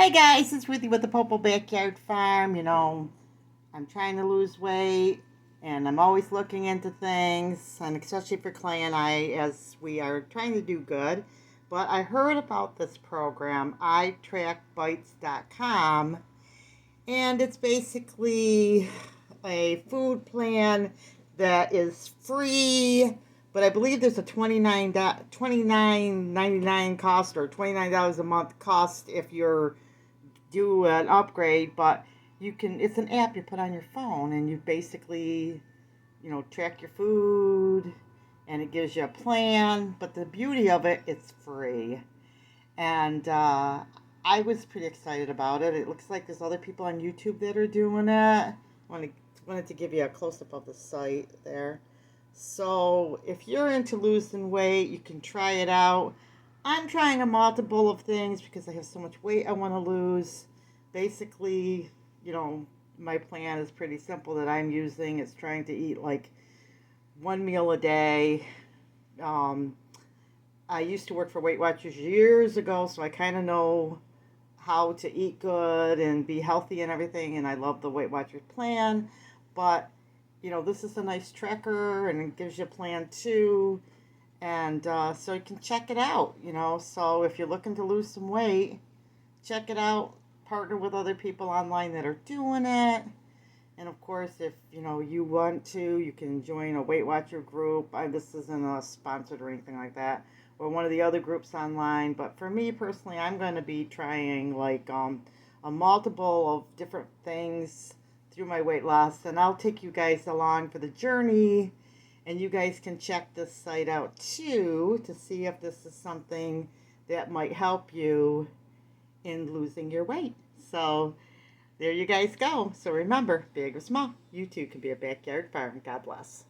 Hey guys, it's Ruthie with the Popo Backyard Farm. I'm trying to lose weight and I'm always looking into things, and especially for Clay and I, as we are trying to do good. But I heard about this program, Itrackbites.com, and it's basically a food plan that is free, but I believe there's a $29.99 cost, or $29 a month cost if you're do an upgrade. But it's an app you put on your phone, and you basically track your food, and it gives you a plan. But the beauty of it, it's free. And I was pretty excited about it. It looks like there's other people on YouTube that are doing it. Wanted to give you a close-up of the site there. So if you're into losing weight, you can try it out. I'm trying a multiple of things because I have so much weight I want to lose. Basically, my plan is pretty simple that I'm using. It's trying to eat like one meal a day. I used to work for Weight Watchers years ago, so I kind of know how to eat good and be healthy and everything, and I love the Weight Watchers plan. But, this is a nice tracker, and it gives you a plan too. And so you can check it out, So if you're looking to lose some weight, check it out. Partner with other people online that are doing it. And of course, if you want to, you can join a Weight Watcher group. This isn't sponsored or anything like that, or one of the other groups online. But for me personally, I'm going to be trying like a multiple of different things through my weight loss, and I'll take you guys along for the journey. And you guys can check this site out too to see if this is something that might help you in losing your weight. So there you guys go. So remember, big or small, you too can be a backyard farm. God bless.